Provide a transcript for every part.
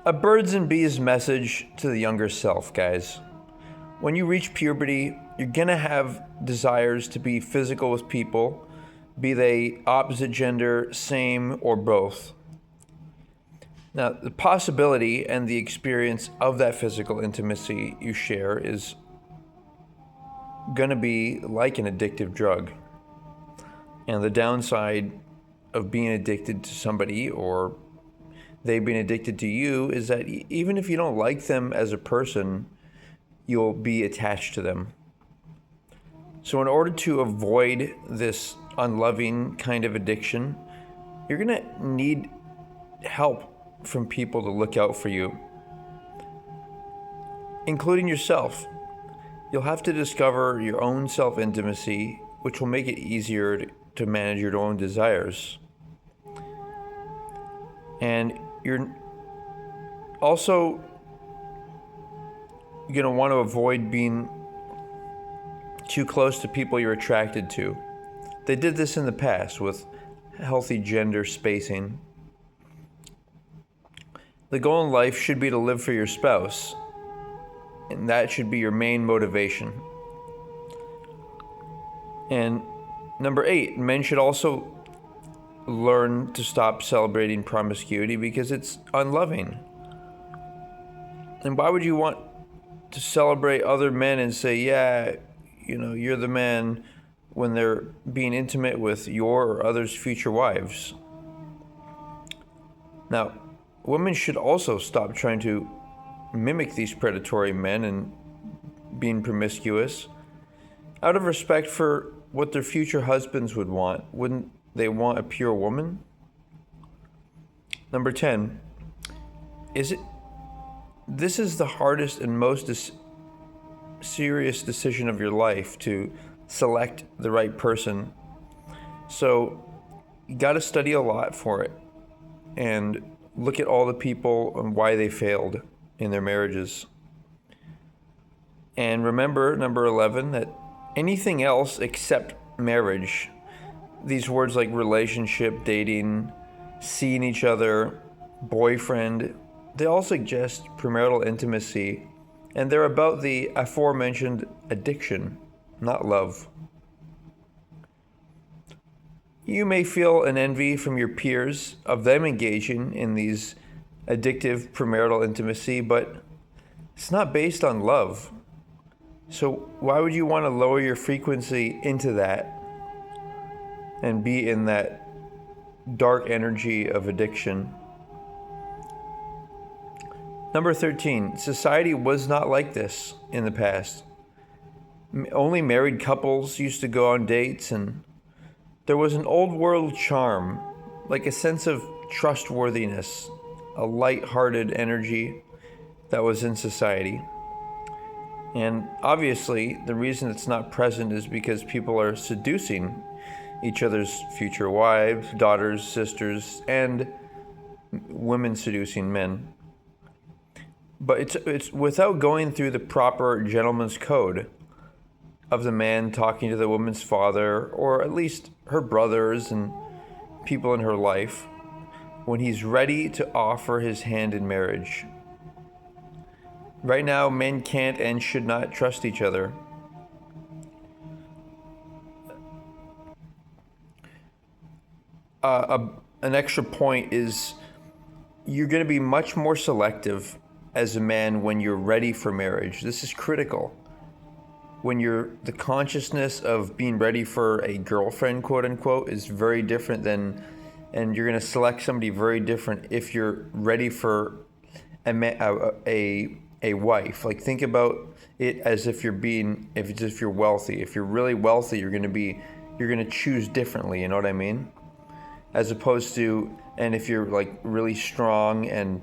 A birds and bees message to the younger self, guys. When you reach puberty, you're gonna have desires to be physical with people, be they opposite gender, same, or both. Now, the possibility and the experience of that physical intimacy you share is gonna be like an addictive drug. And the downside of being addicted to somebody or they being addicted to you is that even if you don't like them as a person, you'll be attached to them. So in order to avoid this unloving kind of addiction, you're gonna need help from people to look out for you, including yourself. You'll have to discover your own self-intimacy, which will make it easier to manage your own desires. And you're also going to want to avoid being too close to people you're attracted to. They did this in the past with healthy gender spacing. The goal in life should be to live for your spouse, and that should be your main motivation. And number 8, men should also learn to stop celebrating promiscuity because it's unloving. And why would you want to celebrate other men and say, yeah, you're the man when they're being intimate with your or others' future wives? Now, women should also stop trying to mimic these predatory men and being promiscuous. Out of respect for what their future husbands would want, wouldn't they want a pure woman? Number 10, this is the hardest and most serious decision of your life, to select the right person. So you got to study a lot for it and look at all the people and why they failed in their marriages. And remember, number 11, that anything else except marriage, these words like relationship, dating, seeing each other, boyfriend, they all suggest premarital intimacy, and they're about the aforementioned addiction, not love. You may feel an envy from your peers of them engaging in these addictive premarital intimacy, but it's not based on love. So why would you want to lower your frequency into that and be in that dark energy of addiction? Number 13, society was not like this in the past. Only married couples used to go on dates, and there was an old world charm, like a sense of trustworthiness, a light-hearted energy that was in society. And obviously, the reason it's not present is because people are seducing each other's future wives, daughters, sisters, and women seducing men. But it's without going through the proper gentleman's code of the man talking to the woman's father, or at least her brothers and people in her life, when he's ready to offer his hand in marriage. Right now, men can't and should not trust each other. An extra point is you're going to be much more selective as a man when you're ready for marriage. This is critical. When the consciousness of being ready for a girlfriend, quote unquote, is very different than, and you're going to select somebody very different if you're ready for a wife. Like, think about it as if you're wealthy. If you're really wealthy, you're going to choose differently. You know what I mean? As opposed to, and if you're like really strong and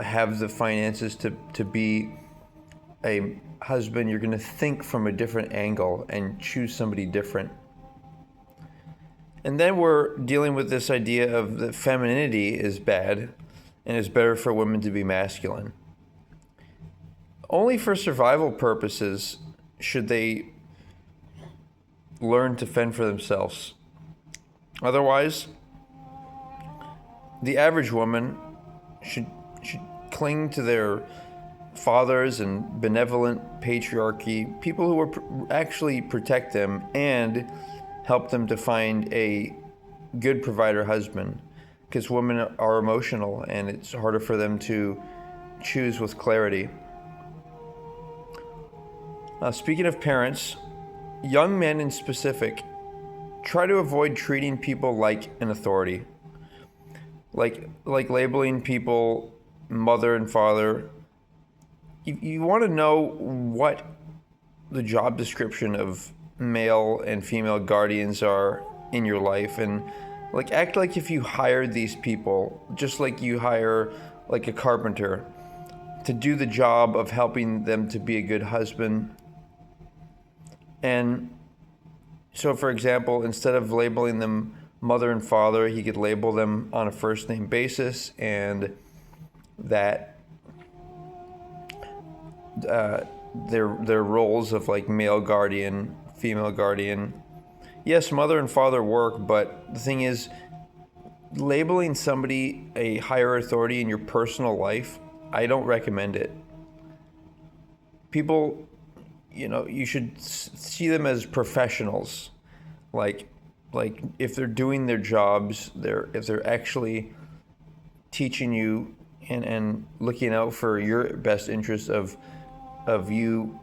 have the finances to be a husband, you're going to think from a different angle and choose somebody different. And then we're dealing with this idea of that femininity is bad and it's better for women to be masculine. Only for survival purposes should they learn to fend for themselves. Otherwise, the average woman should cling to their fathers and benevolent patriarchy, people who will actually protect them and help them to find a good provider husband, because women are emotional and it's harder for them to choose with clarity. Speaking of parents, young men in specific, try to avoid treating people like an authority, like labeling people mother and father. You want to know what the job description of male and female guardians are in your life, and act like if you hired these people, just like you hire like a carpenter, to do the job of helping them to be a good husband. And so, for example, instead of labeling them mother and father, he could label them on a first name basis, and that their roles of like male guardian, female guardian. Yes, mother and father work, but the thing is, labeling somebody a higher authority in your personal life, I don't recommend it. People, you should see them as professionals. Like if they're doing their jobs, if they're actually teaching you and looking out for your best interest of you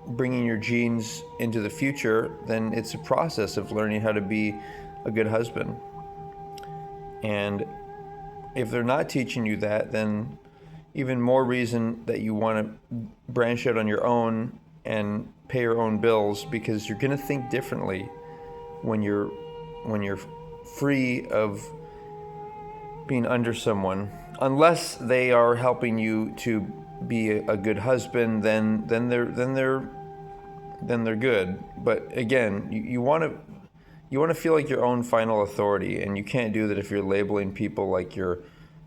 bringing your genes into the future, then it's a process of learning how to be a good husband. And if they're not teaching you that, then even more reason that you want to branch out on your own and pay your own bills, because you're going to think differently when you're free of being under someone. Unless they are helping you to be a good husband, then they're good. But again, you want to feel like your own final authority, and you can't do that if you're labeling people like your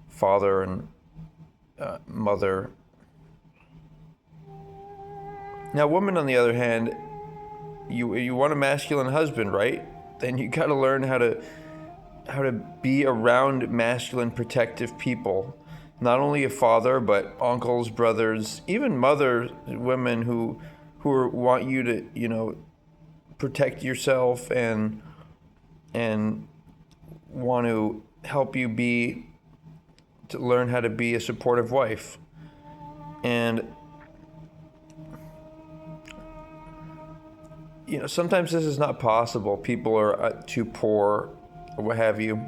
father and mother. Now, women, on the other hand, you want a masculine husband, right? Then you got to learn how to be around masculine, protective people. Not only a father, but uncles, brothers, even mother women who want you to, protect yourself and want to help you to learn how to be a supportive wife. And sometimes this is not possible. People are too poor or what have you.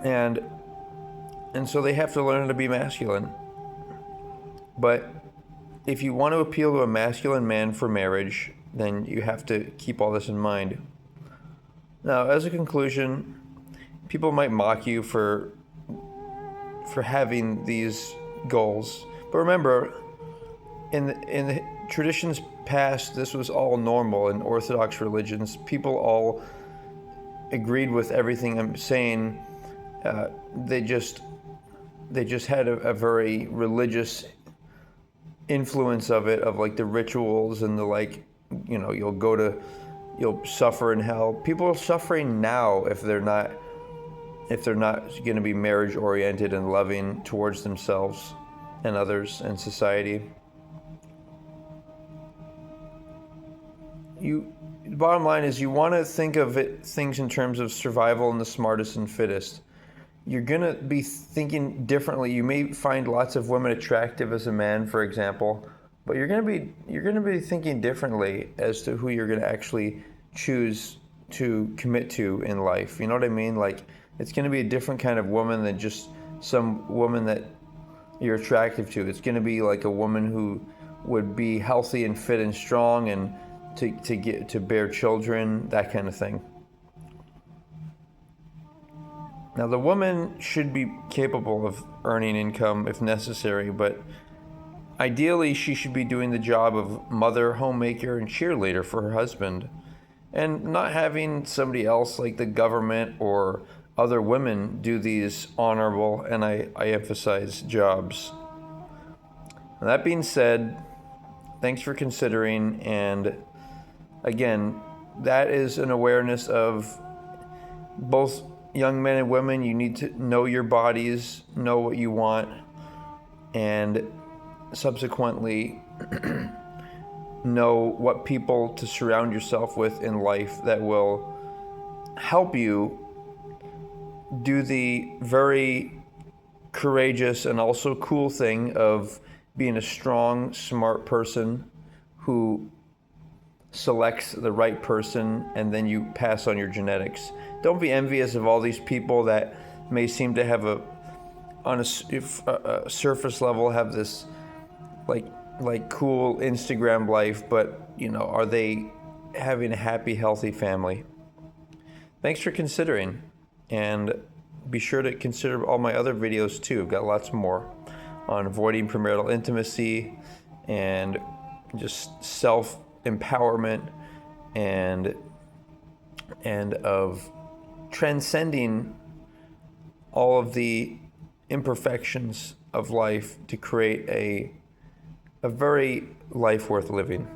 And so they have to learn how to be masculine. But if you want to appeal to a masculine man for marriage, then you have to keep all this in mind. Now, as a conclusion, people might mock you for having these goals. But remember, in the traditions past, this was all normal. In Orthodox religions, people all agreed with everything I'm saying. They just had a very religious influence of it, of like the rituals and the you'll suffer in hell. People are suffering now if they're not going to be marriage oriented and loving towards themselves and others and society. The bottom line is, you want to think of things in terms of survival and the smartest and fittest. You're going to be thinking differently. You may find lots of women attractive as a man, for example, but you're going to be thinking differently as to who you're going to actually choose to commit to in life. You know what I mean? Like, it's going to be a different kind of woman than just some woman that you're attractive to. It's going to be like a woman who would be healthy and fit and strong and to bear children, that kind of thing. Now, the woman should be capable of earning income if necessary, but ideally she should be doing the job of mother, homemaker, and cheerleader for her husband, and not having somebody else like the government or other women do these honorable, and I emphasize, jobs. Now, that being said, thanks for considering, and again, that is an awareness of both young men and women, you need to know your bodies, know what you want, and subsequently know what people to surround yourself with in life that will help you do the very courageous and also cool thing of being a strong, smart person who selects the right person, and then you pass on your genetics. Don't be envious of all these people that may seem to have on a surface level, have this like cool Instagram life, but are they having a happy, healthy family? Thanks for considering, and be sure to consider all my other videos too. I've got lots more on avoiding premarital intimacy and just self-empowerment and of transcending all of the imperfections of life to create a very life worth living.